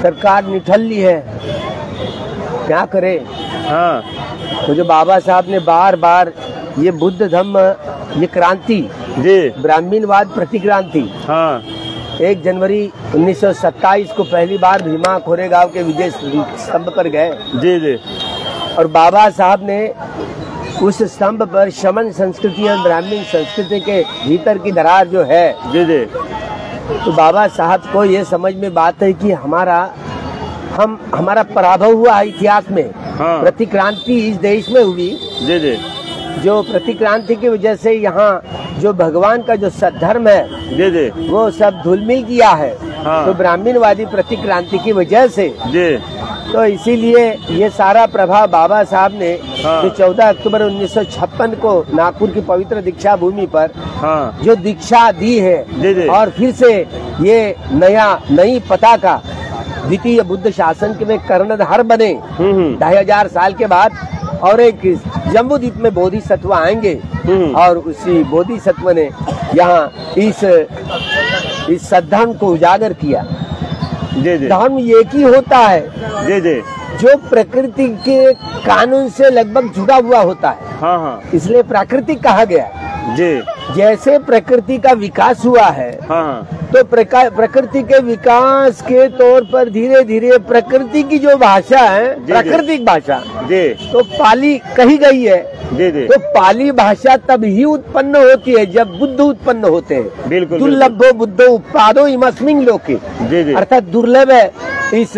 सरकार निठल्ली है, क्या करे। हाँ, तो जो बाबा साहब ने बार बार ये बुद्ध धम्म, ये क्रांति जी, ब्राह्मणवाद प्रतिक्रांति, हाँ, 1 जनवरी 1927 को पहली बार भीमा कोरेगांव के विजय स्तंभ पर गए। जी जी। और बाबा साहब ने उस स्तंभ पर शमन संस्कृति और ब्राह्मण संस्कृति के भीतर की दरार जो है, जी जी, तो बाबा साहब को ये समझ में बात है कि हमारा पराभव हुआ इतिहास में। हाँ, प्रतिक्रांति इस देश में हुई, जी जी, जो प्रतिक्रांति की वजह से यहाँ जो भगवान का जो सद्धर्म है, जी जी, वो सब धूलमिल किया है। हाँ, तो ब्राह्मणवादी प्रतिक्रांति की वजह से, जी, तो इसीलिए ये सारा प्रभाव बाबा साहब ने हाँ, जो 14 अक्टूबर 1956 को नागपुर की पवित्र दीक्षा भूमि पर हाँ, जो दीक्षा दी है, जी जी, और फिर से ये नई पताका द्वितीय बुद्ध शासन के में कर्णधार बने 2500 साल के बाद। और एक जम्बूद्वीप में बोधिसत्व आएंगे, और उसी बोधिसत्व ने यहाँ इस सद्धर्म को उजागर किया। जी जी, धर्म एक ही होता है, जी जी, जो प्रकृति के कानून से लगभग जुड़ा हुआ होता है, हाँ हाँ, इसलिए प्राकृतिक कहा गया है। जी, जैसे प्रकृति का विकास हुआ है, हाँ, तो प्रकृति के विकास के तौर पर धीरे धीरे प्रकृति की जो भाषा है, प्राकृतिक भाषा, जी, तो पाली कही गई है। जी जी, तो पाली भाषा तब ही उत्पन्न होती है जब बुद्ध उत्पन्न होते हैं। बिल्कुल, दुर्लभो बुद्धो उत्पादो इमस्मिन् लोके, जी जी, अर्थात दुर्लभ है इस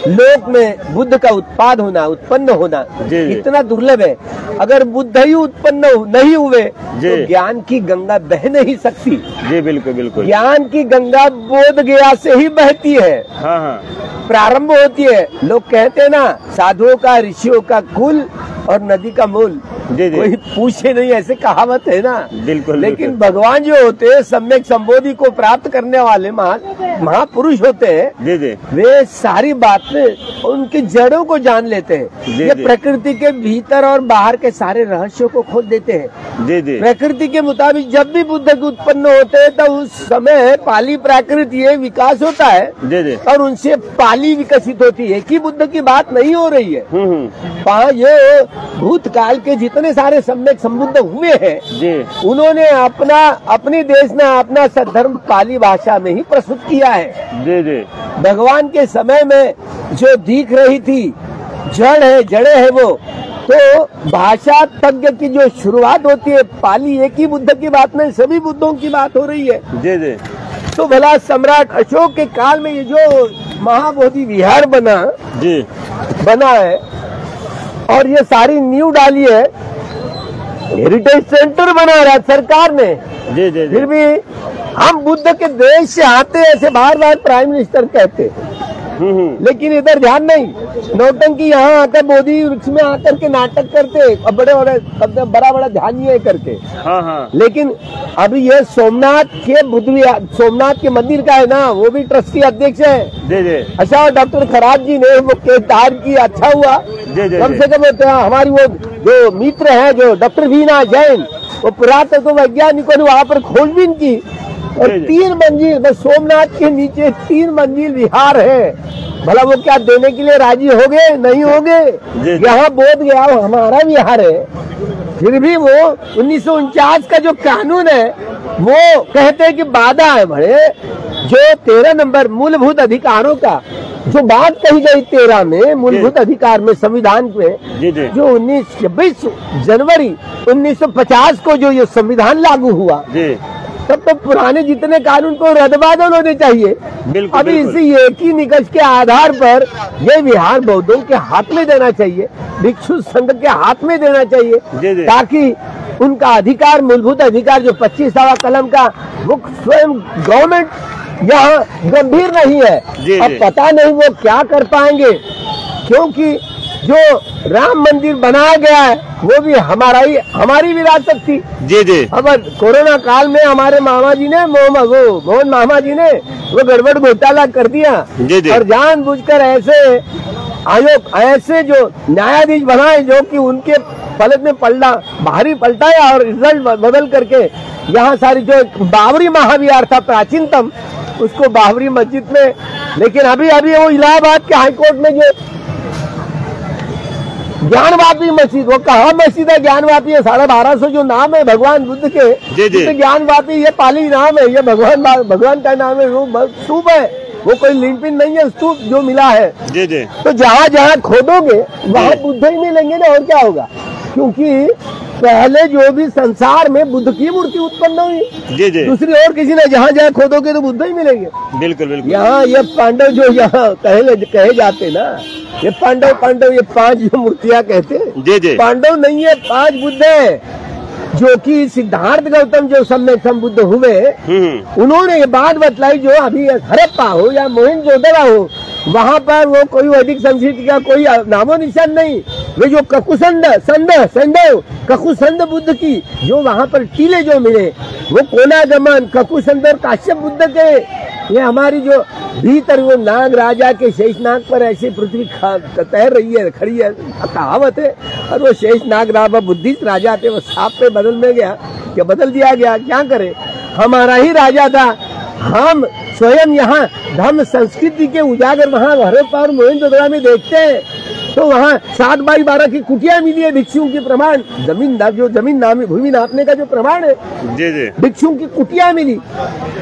लोक में बुद्ध का उत्पाद होना, उत्पन्न होना, जी जी, इतना दुर्लभ है। अगर बुद्ध ही उत्पन्न नहीं हुए तो ज्ञान की गंगा बह नहीं सकती। जी, बिल्कुल बिल्कुल, ज्ञान की गंगा बोध गया से ही बहती है, हाँ हाँ, प्रारंभ होती है। लोग कहते हैं ना, साधुओं का, ऋषियों का कुल और नदी का मूल, जी जी, कोई पूछे नहीं, ऐसे कहावत है ना। बिल्कुल, लेकिन भगवान जो होते हैं, सम्यक संबोधि को प्राप्त करने वाले महापुरुष होते हैं, जी जी, वे सारी बातें उनकी जड़ों को जान लेते हैं। ये प्रकृति के भीतर और बाहर के सारे रहस्यों को खोल देते हैं। जी जी, प्रकृति के मुताबिक जब भी बुद्ध उत्पन्न होते हैं तो उस समय पाली प्राकृत ये विकास होता है, जी जी, और उनसे पाली विकसित होती है कि बुद्ध की बात नहीं हो रही है। ये भूतकाल के जितने सारे सम्यक संबुद्ध हुए हैं, जी, उन्होंने अपने देश में अपना सद्धर्म पाली भाषा में ही प्रस्तुत किया है। जी जी, भगवान के समय में जो दिख रही थी जड़े है वो, तो भाषा तज्ञ की जो शुरुआत होती है, पाली एक ही बुद्ध की बात नहीं, सभी बुद्धों की बात हो रही है। जी जी, तो भला सम्राट अशोक के काल में ये जो महाबोधि विहार बना है, और ये सारी नींव डाली है, हेरिटेज सेंटर बना रहा है सरकार ने। जी जी, फिर भी हम बुद्ध के देश से आते, ऐसे बार बार प्राइम मिनिस्टर कहते, लेकिन इधर ध्यान नहीं। नौटंकी यहाँ आकर बोधि वृक्ष में आकर के नाटक करते, अब बड़ा ध्यान ये करके। हाँ हाँ, लेकिन अभी ये सोमनाथ के मंदिर का है ना, वो भी ट्रस्टी अध्यक्ष है। जी जी, अच्छा, डॉक्टर खराब जी ने वो केदार की, अच्छा हुआ। जी जी, कम से कम हमारी वो जो मित्र है, जो डॉक्टर वीना जैन, वो पुरातत्व वैज्ञानिकों ने वहाँ पर खोजबीन की, और 3 मंजिल, बस सोमनाथ के नीचे 3 मंजिल विहार है। भला वो क्या देने के लिए राजी हो गए? नहीं हो गए। यहाँ बोध गया हमारा विहार है, फिर भी वो 1949 का जो कानून है वो कहते हैं कि बाधा है। बड़े जो 13 नंबर मूलभूत अधिकारों का जो बात कही गई 13 में मूलभूत अधिकार में, संविधान में, जो 26 जनवरी 1950 को जो ये संविधान लागू हुआ, तब तो पुराने जितने कानून को रद्द-बदल होने चाहिए। अभी इसी एक ही निकष के आधार पर ये विहार बौद्धों के हाथ में देना चाहिए, भिक्षु संघ के हाथ में देना चाहिए, ताकि उनका अधिकार, मूलभूत अधिकार जो 25वां कलम का, वो स्वयं गवर्नमेंट यहाँ गंभीर नहीं है। अब पता नहीं वो क्या कर पाएंगे, क्योंकि जो राम मंदिर बनाया गया है वो भी हमारी विरासत थी। जी जी। अब कोरोना काल में हमारे मामा जी ने, मोहन मामा जी ने वो गड़बड़ घोटाला कर दिया। जी जी। और जानबूझकर ऐसे जो न्यायाधीश बनाए जो कि उनके पलट में भारी पलटाया और रिजल्ट बदल करके यहाँ सारी जो बाबरी महाविहार था प्राचीनतम, उसको बाबरी मस्जिद में लेकिन अभी अभी वो इलाहाबाद के हाईकोर्ट में जो ज्ञानवापी मस्जिद, वो कहाँ मस्जिद है ज्ञानवापी है, 1250 जो नाम है भगवान बुद्ध के, जी। ज्ञानवापी ये पाली नाम है, ये भगवान का नाम है, वो स्तूप है, वो कोई लिंपिन नहीं है, स्तूप जो मिला है। जी जी। तो जहाँ जहाँ खोदोगे वहाँ बुद्ध ही मिलेंगे ना, और क्या होगा, क्योंकि पहले जो भी संसार में बुद्ध की मूर्ति उत्पन्न हुई। जी जी। दूसरी और किसी ने, जहाँ जहाँ खोदोगे तो बुद्ध ही मिलेंगे। बिल्कुल बिल्कुल। यहाँ ये पांडव जो यहाँ कहे जाते ना, ये पांडव ये 5 जो मूर्तियाँ कहते हैं, जी जी। पांडव नहीं है, 5 बुद्ध है, जो कि सिद्धार्थ गौतम जो सम्यक संबुद्ध हुए, उन्होंने ये बात बतलाई, जो अभी हड़प्पा हो या मोहनजोदड़ो हो, वहाँ पर वो कोई वैदिक संस्कृति का कोई नामो निशान नहीं। वे जो ककुसंद बुद्ध की जो वहाँ पर टीले जो मिले, वो कोनागमन ककुसंद और काश्यप बुद्ध के, ये हमारी जो भीतर वो नाग राजा के शेषनाग पर ऐसी पृथ्वी तैर रही है, खड़ी है, कहावत है। और वो शेषनाग राजा बुद्धिस्ट राजा थे, वो सांप पे बदल दिया गया, क्या करे, हमारा ही राजा था। हम स्वयं यहाँ धर्म संस्कृति के उजागर वहाँ हड़प्पा और मोहनजोदड़ो में देखते हैं, तो वहाँ 7x12 की कुटिया मिली है भिक्षुओं के प्रमाण, भूमि नापने का जो प्रमाण है, जी जी, भिक्षुओं की कुटिया मिली।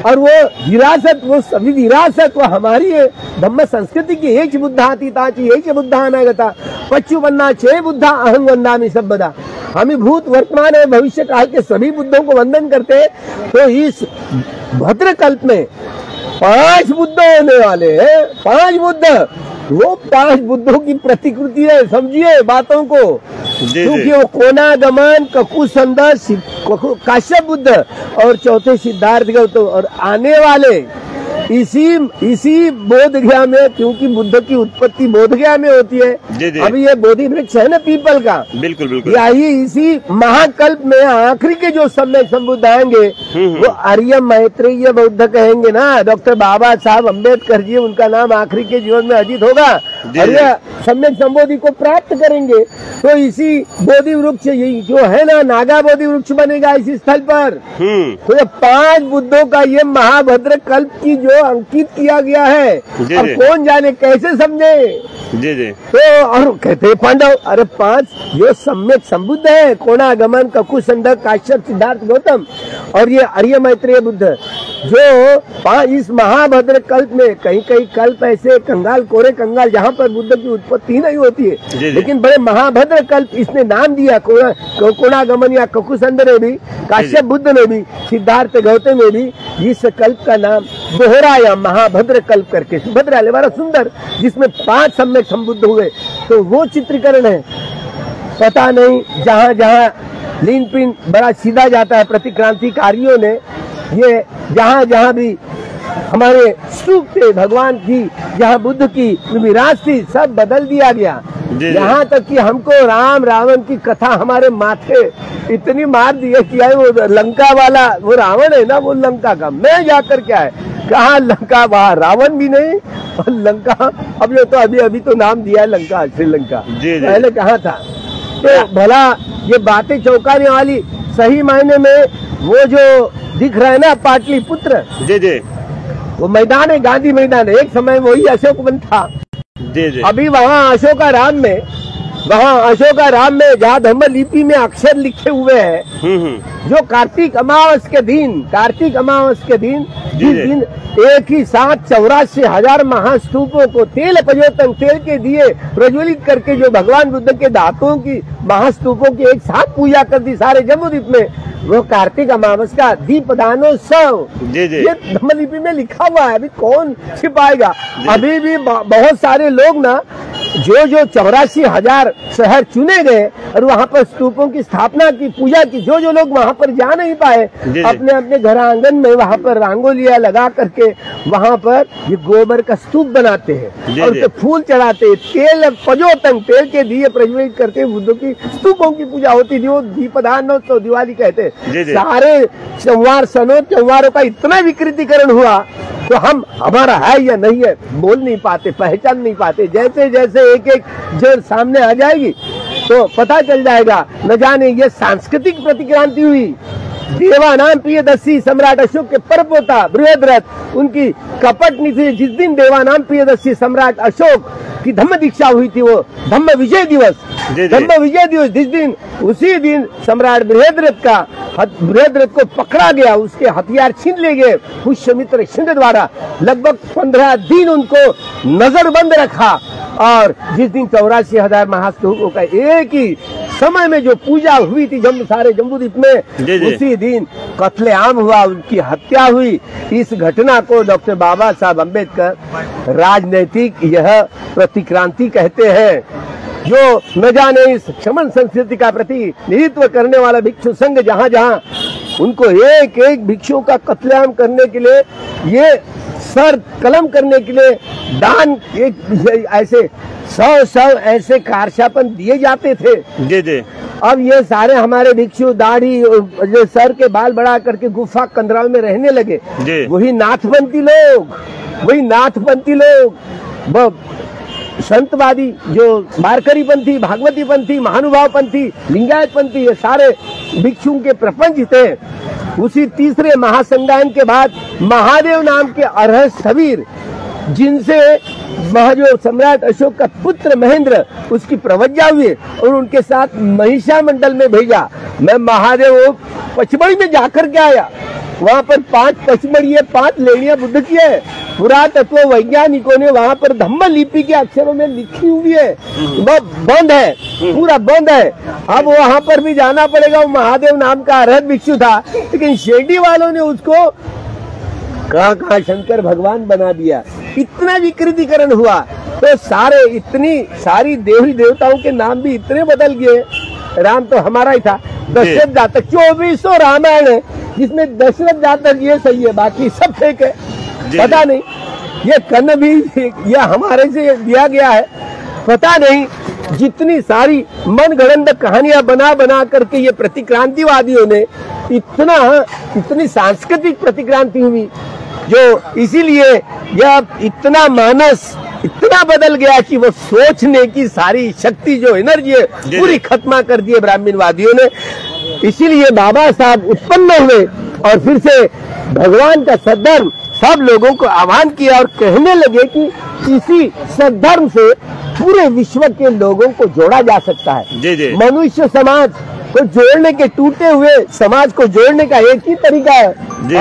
और वो विरासत, वो सभी विरासत वो हमारी है, धम्म संस्कृति की। एक बुद्धाति ताची एक बुद्धा अनागता पच्चुपन्ना 6 बुद्धा अहं वंदामि सबदा। हम भूत वर्तमान और भविष्य काल के सभी बुद्धों को वंदन करते हैं। तो इस भद्रकल्प में 5 बुद्ध होने वाले हैं, 5 बुद्ध, वो 5 बुद्धों की प्रतिकृति है, समझिए बातों को। क्योंकि वो कोनागमन ककुसंद काश्यप बुद्ध और चौथे सिद्धार्थ गौतम, और आने वाले इसी बोधगया में, क्योंकि बुद्ध की उत्पत्ति बोधगया में होती है। अभी ये बोधि वृक्ष है ना पीपल का, बिल्कुल बिल्कुल, यही इसी महाकल्प में आखिरी के जो सम्यक संबुद्ध आएंगे वो आर्य मैत्रेय बौद्ध कहेंगे ना। डॉक्टर बाबा साहब अम्बेडकर जी, उनका नाम आखिरी के जीवन में अजित होगा, आर्य सम्यक संबोधि को प्राप्त करेंगे। तो इसी बोधि वृक्ष जो है ना, नागा बोधि वृक्ष बनेगा इसी स्थल पर। तो ये 5 बुद्धों का ये महाभद्र कल्प की जो अंकित किया गया है, अब कौन जाने कैसे समझे। जी जी। तो और कहते पांडव, अरे 5 जो सम्यक संबुद्ध है, कोनागमन ककुसंद काश्यप सिद्धार्थ गौतम और ये आर्य मैत्रेय बुद्ध, जो 5 इस महाभद्र कल्प में, कहीं कहीं कल्प ऐसे कंगाल कोरे कंगाल जहाँ पर बुद्ध की उत्पत्ति नहीं होती है, लेकिन बड़े महाभद्र कल्प इसने नाम दिया। कोनागमन या ककुसंद ने भी, काश्यप बुद्ध ने भी, सिद्धार्थ गौतम ने भी इस कल्प का नाम दोहराया महाभद्र कल्प करके। सुभद्रा वाले बड़ा सुंदर, जिसमें 5 सम्यक संबुद्ध हुए। तो वो चित्रीकरण है। पता नहीं जहाँ जहाँ लीन पिन बड़ा सीधा जाता है प्रतिक्रांतिकारियों ने, ये जहाँ जहाँ भी हमारे स्तूप थे भगवान की, जहाँ बुद्ध की विरासत थी, सब बदल दिया गया। यहाँ तक कि हमको राम रावण की कथा हमारे माथे इतनी मार दी है कि वो लंका वाला वो रावण है ना, वो लंका का मैं जाकर क्या है, कहा लंका, वहाँ रावण भी नहीं और लंका, अब ये तो अभी तो नाम दिया है लंका, श्रीलंका, पहले कहाँ था। तो भला ये बातें चौंकाने वाली, सही मायने में वो जो दिख रहा है ना पाटलिपुत्र, जी जी, वो मैदान है, गांधी मैदान है, एक समय वही अशोक वन था। जी जी। अभी वहाँ अशोकाराम में जहाँ धम्म लिपि में अक्षर लिखे हुए हैं, जो कार्तिक अमावस के दिन जिस दिन एक ही साथ 84,000 महास्तूपों को तेल के दिए प्रज्वलित करके, जो भगवान बुद्ध के दांतों की महास्तूपों की एक साथ पूजा कर दी सारे जम्मूद्वीप में, वो कार्तिक अमावस का दीपदानोत्सव ये धम्मलिपि में लिखा हुआ है। अभी कौन छिपाएगा। अभी भी बहुत सारे लोग ना, जो 84,000 शहर चुने गए और वहाँ पर स्तूपों की स्थापना की, पूजा की, जो लोग वहाँ पर जा नहीं पाए, अपने अपने घर आंगन में वहाँ पर रंगोलियाँ लगा करके वहाँ पर ये गोबर का स्तूप बनाते हैं और फूल चढ़ाते हैं, तेल के दिए प्रज्वलित करके बुद्ध की स्तूपों की पूजा होती थी। वो दीपदानोत्सव दिवाली कहते हैं। सारे त्योहारों का इतना विकृतीकरण हुआ, तो हम हमारा है या नहीं है बोल नहीं पाते, पहचान नहीं पाते। जैसे जैसे एक जड़ सामने आ जाएगी तो पता चल जाएगा। न जाने ये सांस्कृतिक प्रतिक्रांति हुई देवानाम प्रियदर्शी सम्राट अशोक के परपोता बृहद्रथ उनकी कपट नीति, जिस दिन देवानाम प्रियदर्शी सम्राट अशोक की धम्म दीक्षा हुई थी, वो धम्म विजय दिवस, धम्म विजय दिवस जिस दिन, उसी दिन सम्राट बृहद्रथ को पकड़ा गया, उसके हथियार छीन ले गए पुष्यमित्र शिंद द्वारा। लगभग 15 दिन उनको नजरबंद रखा और जिस दिन 84,000 महास्तूपों का एक ही समय में जो पूजा हुई थी सारे जम्बूद्वीप में, उसी दिन कत्लेआम हुआ, उनकी हत्या हुई। इस घटना को डॉक्टर बाबा साहब अम्बेडकर राजनीतिक यह प्रतिक्रांति कहते हैं, जो न जाने इस क्षमन संस्कृति का प्रतिनिधित्व करने वाला भिक्षु संघ जहाँ जहाँ उनको एक एक भिक्षुओं का कत्लेआम करने के लिए, ये सर कलम करने के लिए दान, एक ऐसे 100 ऐसे कारशापन दिए जाते थे। जी। अब ये सारे हमारे भिक्षु दाढ़ी जो सर के बाल बढ़ा करके गुफा कंदराओं में रहने लगे। वही नाथपंथी लोग संतवादी जो वारकरी पंथी, भागवती पंथी, महानुभाव पंथी, लिंगायत पंथी, ये सारे भिक्षुओं के प्रपंच थे। उसी तीसरे महासंगायन के बाद महादेव नाम के अरहत सबीर, जिनसे जो सम्राट अशोक का पुत्र महेंद्र उसकी प्रवज्ञा हुई और उनके साथ महिषा मंडल में भेजा। मैं महादेव पचमढ़ी में जाकर के आया, वहाँ पर 5 पचमढ़ी 5 लेड़ियां बुद्ध की है। पुरातत्व वैज्ञानिकों ने वहाँ पर धम्म लिपि के अक्षरों में लिखी हुई है, वो बंद है, पूरा बंद है। अब वहाँ पर भी जाना पड़ेगा। वो महादेव नाम का अरहत भिक्षु था, लेकिन शेडी वालों ने उसको कहाँ शंकर भगवान बना दिया। इतना विकृतीकरण हुआ तो इतनी सारी देवी देवताओं के नाम भी इतने बदल गए। राम तो हमारा ही था, दशरथ जातक 2400 रामायण है, जिसमें दशरथ जातक ये सही है, बाकी सब फेक है। पता नहीं ये कन्न भी ये हमारे से दिया गया है, पता नहीं। जितनी सारी मनगढ़ंत कहानियां बना करके ये प्रतिक्रांतिवादियों ने इतनी सांस्कृतिक प्रतिक्रांति हुई, जो इसीलिए यह इतना मानस इतना बदल गया कि वो सोचने की सारी शक्ति जो एनर्जी है पूरी खत्मा कर दी है ब्राह्मणवादियों ने। इसीलिए बाबा साहब उत्पन्न हुए और फिर से भगवान का सद्धर्म सब लोगों को आह्वान किया और कहने लगे कि इसी सद्धर्म से पूरे विश्व के लोगों को जोड़ा जा सकता है। मनुष्य समाज को जोड़ने के, टूटे हुए समाज को जोड़ने का एक ही तरीका है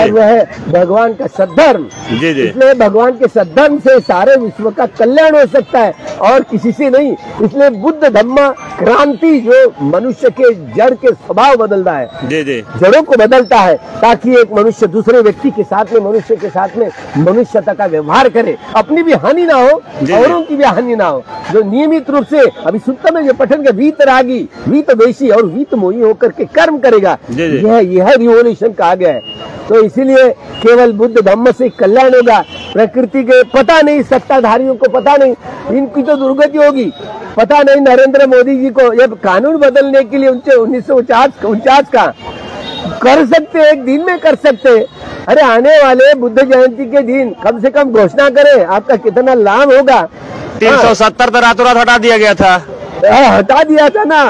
और वह है भगवान का सद्धर्म। इसलिए भगवान के सद्धर्म से सारे विश्व का कल्याण हो सकता है और किसी से नहीं। इसलिए बुद्ध धम्म क्रांति जो मनुष्य के जड़ के स्वभाव बदलता है, जड़ों को बदलता है, ताकि एक मनुष्य दूसरे व्यक्ति के साथ में, मनुष्य के साथ में मनुष्यता का व्यवहार करे, अपनी भी हानि ना हो, औरों की भी हानि ना हो। जो नियमित रूप से अभी सूत्र में जो पठन के वीत रागी, वीत वेशी और वीत मोही होकर के कर्म करेगा, यह रिवोल्यूशन कहा गया है। तो इसीलिए केवल बुद्ध धम्म से कल्याण होगा। प्रकृति के पता नहीं, सत्ताधारियों को पता नहीं, इनकी तो दुर्गति होगी। पता नहीं नरेंद्र मोदी जी को ये कानून बदलने के लिए 1949 का कर सकते, एक दिन में कर सकते। अरे आने वाले बुद्ध जयंती के दिन कम से कम घोषणा करें, आपका कितना लाभ होगा। 370 तो रातों रात हटा दिया गया था। हटा दिया था ना,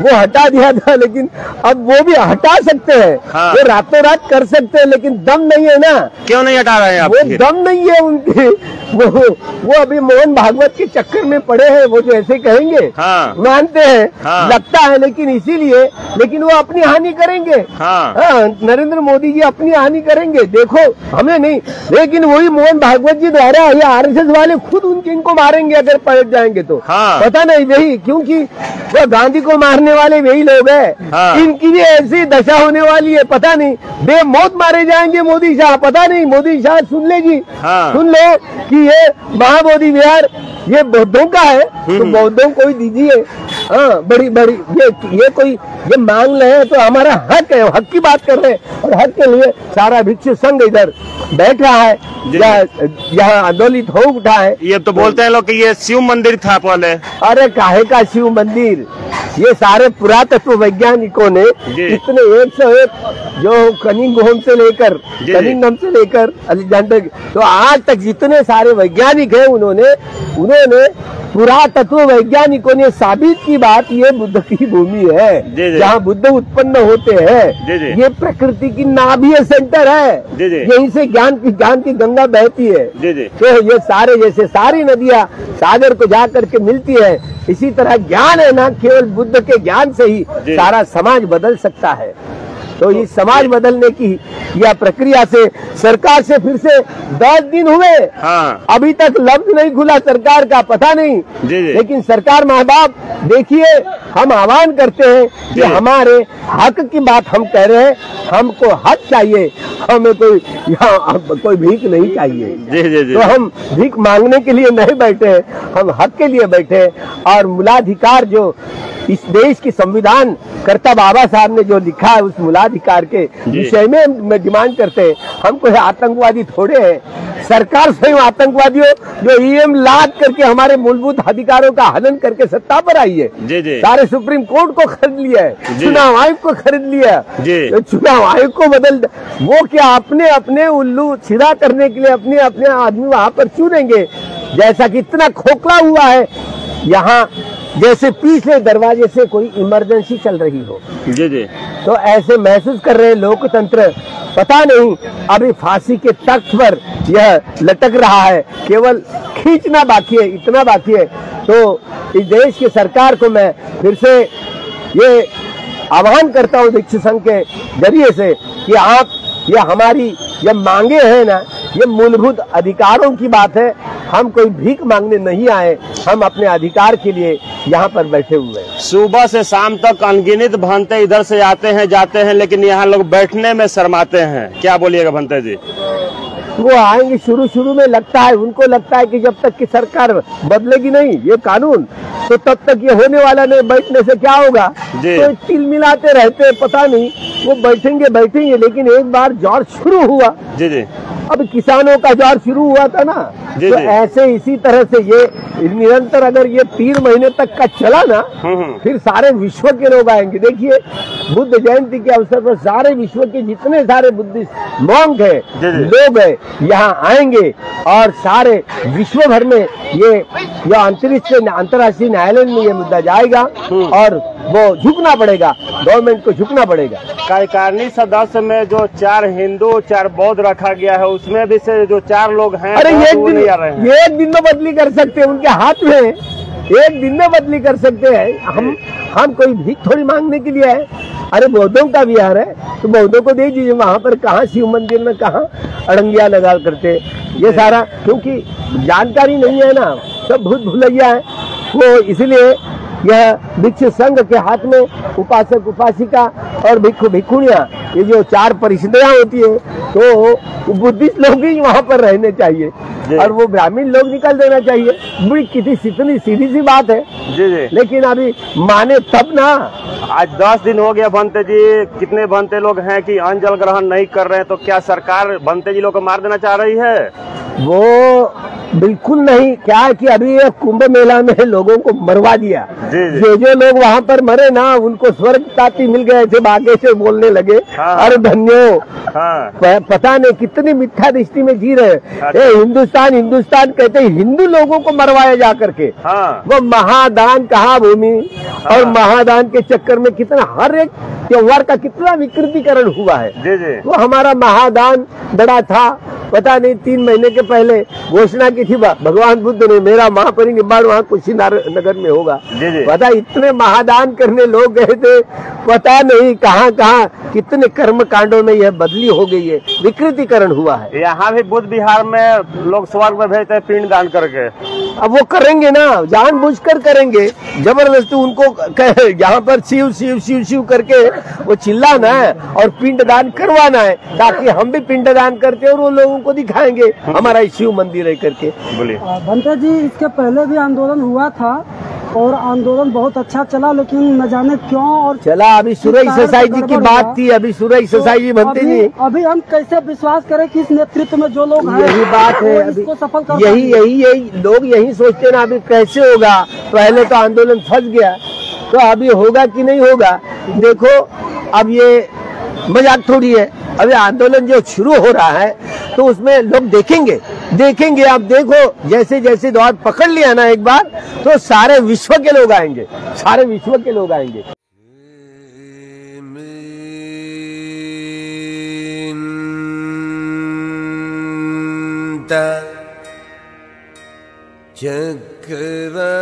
वो हटा दिया था, लेकिन अब वो भी हटा सकते हैं। वो रातों रात कर सकते हैं, लेकिन दम नहीं है ना। क्यों नहीं हटा रहे हैं आप? वो दम नहीं है उनके। वो अभी मोहन भागवत के चक्कर में पड़े हैं। वो जो ऐसे कहेंगे मानते हैं, लगता है, लेकिन इसीलिए, लेकिन वो अपनी हानि करेंगे। नरेंद्र मोदी जी अपनी हानि करेंगे, देखो हमें नहीं, लेकिन वही मोहन भागवत जी द्वारा या RSS वाले खुद इनको मारेंगे अगर पलट जाएंगे तो। पता नहीं वही, क्योंकि वो गांधी को मारने वाले वही लोग हैं। इनकी भी ऐसी दशा होने वाली है, पता नहीं बेमौत मारे जाएंगे मोदी शाह। पता नहीं, मोदी शाह सुन ले जी, सुन लो कि ये महाबोधि विहार ये बौद्धों का है, तो बौद्धों को ही दीजिए। बड़ी ये मांग रहे हैं तो हमारा हक है, हक की बात कर रहे हैं, और हक के लिए सारा भिक्षु संघ इधर बैठ रहा है, यहाँ आंदोलित हो उठा है। ये तो बोलते हैं लोग कि ये शिव मंदिर था पहले। अरे काहे का शिव मंदिर? ये सारे पुरातत्व वैज्ञानिकों ने इतने 101 जो कनिंघम से लेकर अलेक्जेंडर, तो आज तक जितने सारे वैज्ञानिक हैं उन्होंने पुरातत्व वैज्ञानिकों ने साबित की बात, ये बुद्ध की भूमि है जहाँ बुद्ध उत्पन्न होते हैं। ये प्रकृति की नाभीय सेंटर है, यहीं से ज्ञान की गंगा बहती है। तो ये सारे जैसे सारी नदियाँ सागर को जा करके मिलती है, इसी तरह ज्ञान है ना, केवल बुद्ध के ज्ञान से ही सारा समाज बदल सकता है। तो इस समाज बदलने की यह प्रक्रिया से सरकार से फिर से 10 दिन हुए, अभी तक लफ्ज नहीं खुला सरकार का, पता नहीं। लेकिन सरकार माँ बाप देखिए, हम आह्वान करते हैं कि हमारे हक की बात हम कह रहे हैं, हमको हक चाहिए, हमें कोई भीख नहीं चाहिए। तो हम भीख मांगने के लिए नहीं बैठे, हम हक के लिए बैठे। और मूलाधिकार जो इस देश की संविधान कर्ता बाबा साहब ने जो लिखा है, उस मूलाधिकार के विषय में हम डिमांड करते हैं। हम कोई आतंकवादी थोड़े हैं, सरकार स्वयं आतंकवादियों जो ईएम लाद करके हमारे मूलभूत अधिकारों का हनन करके सत्ता पर आई है। सारे सुप्रीम कोर्ट को खरीद लिया है, चुनाव आयोग को खरीद लिया है, तो चुनाव आयोग को बदल, वो क्या अपने अपने उल्लू सीधा करने के लिए अपने अपने आदमी वहां पर चुनेंगे। जैसा कि इतना खोखला हुआ है यहाँ, जैसे पिछले दरवाजे से कोई इमरजेंसी चल रही हो। तो ऐसे महसूस कर रहे लोकतंत्र, पता नहीं अभी फांसी के तख्त पर यह लटक रहा है, केवल खींचना बाकी है, इतना बाकी है। तो इस देश की सरकार को मैं फिर से ये आह्वान करता हूँ दीक्षित संघ के जरिए से कि आप, ये हमारी ये मांगे हैं ना, ये मूलभूत अधिकारों की बात है। हम कोई भीख मांगने नहीं आए, हम अपने अधिकार के लिए यहाँ पर बैठे हुए हैं। सुबह से शाम तक अनगिनत भंते इधर से आते हैं जाते हैं, लेकिन यहाँ लोग बैठने में शर्माते हैं। क्या बोलिएगा भंते जी? वो आएंगे, शुरू में लगता है, उनको लगता है कि जब तक कि सरकार बदलेगी नहीं ये कानून, तो तब तक ये होने वाला नहीं, बैठने से क्या होगा। तो तिल मिलाते रहते हैं, पता नहीं वो बैठेंगे। लेकिन एक बार जोर शुरू हुआ, अब किसानों का जोर शुरू हुआ था ना, तो ऐसे इसी तरह से ये निरंतर अगर ये 3 महीने तक का चला ना, फिर सारे विश्व के लोग आएंगे। देखिए बुद्ध जयंती के अवसर पर सारे विश्व के जितने सारे बुद्धिस्ट मॉन्क है, लोग है, यहाँ आएंगे और सारे विश्व भर में ये अंतर्राष्ट्रीय न्यायालय में ये मुद्दा जाएगा और वो झुकना पड़ेगा, गवर्नमेंट को झुकना पड़ेगा। कार्यकारिणी सदस्य में जो 4 हिंदू 4 बौद्ध रखा गया है, उसमें भी से जो 4 लोग हैं, अरे एक दिन में बदली कर सकते हैं, उनके हाथ में एक दिन में बदली कर सकते हैं। हम कोई भीख थोड़ी मांगने के लिए है। अरे बौद्धों का विहार है तो बौद्धों को दे दीजिए, वहाँ पर कहाँ शिव मंदिर में कहाँ अड़ंगिया लगा करते, ये सारा क्योंकि जानकारी नहीं है ना, सब भूत भुलैया है वो। इसलिए यह दीक्षित संघ के हाथ में उपासक उपासिका और भिक्षु भिक्षुणियाँ, ये जो 4 परिषदें होती है, तो बुद्धिस्ट लोग ही वहाँ पर रहने चाहिए और वो ब्राह्मण लोग निकल देना चाहिए। बड़ी कितनी सीधी सी बात है। लेकिन अभी माने तब ना। आज 10 दिन हो गया भंते जी, कितने भंते लोग हैं कि अन्न जल ग्रहण नहीं कर रहे हैं, तो क्या सरकार भंते जी लोग को मार देना चाह रही है? वो बिल्कुल नहीं। क्या है कि अभी ये कुंभ मेला में लोगों को मरवा दिया, जो लोग वहाँ पर मरे ना, उनको स्वर्ग प्राप्ति मिल गए थे, आगे से बोलने लगे। अरे धन्यो, पता नहीं कितनी मिथ्या दृष्टि में जी रहे। हिंदुस्तान कहते हिंदू लोगों को मरवाया जा करके। वो महादान कहा भूमि, और महादान के चक्कर में कितना हर एक त्योहार का कितना विकृतीकरण हुआ है। वो हमारा महादान बड़ा था, पता नहीं 3 महीने के पहले घोषणा की थी भगवान बुद्ध ने, मेरा महापरिनिर्वाण बाद वहाँ कुशीनगर में होगा। पता इतने महादान करने लोग गए थे, पता नहीं कहाँ कितने कर्म कांडों में यह बदली हो गई है, विकृतीकरण हुआ है। यहाँ भी बुद्ध विहार में लोग स्वर्ग में भेजते हैं पिंड दान करके। अब वो करेंगे ना, जानबूझकर करेंगे, जबरदस्ती उनको यहाँ पर शिव शिव शिव शिव करके वो चिल्लाना है और पिंड दान करवाना है, ताकि हम भी पिंड दान करते और वो लोगों को दिखाएंगे हमारा शिव मंदिर है करके। बोलिए भंते जी, इसके पहले भी आंदोलन हुआ था और आंदोलन बहुत अच्छा चला, लेकिन न जाने क्यों और चला। अभी सुरई ससाई जी की बात थी, अभी सुरई ससाई जी भंते जी, अभी हम कैसे विश्वास करें कि इस नेतृत्व में जो लोग हैं, यही बात है, इसको सफल कर यही लोग यही सोचते ना अभी कैसे होगा। पहले तो आंदोलन फंस गया, तो अभी होगा कि नहीं होगा। देखो अब ये मजाक थोड़ी है। अभी आंदोलन जो शुरू हो रहा है तो उसमें लोग देखेंगे। आप देखो जैसे जैसे दौर पकड़ लिया ना एक बार, तो सारे विश्व के लोग आएंगे, सारे विश्व के लोग आएंगे। चक्रवाले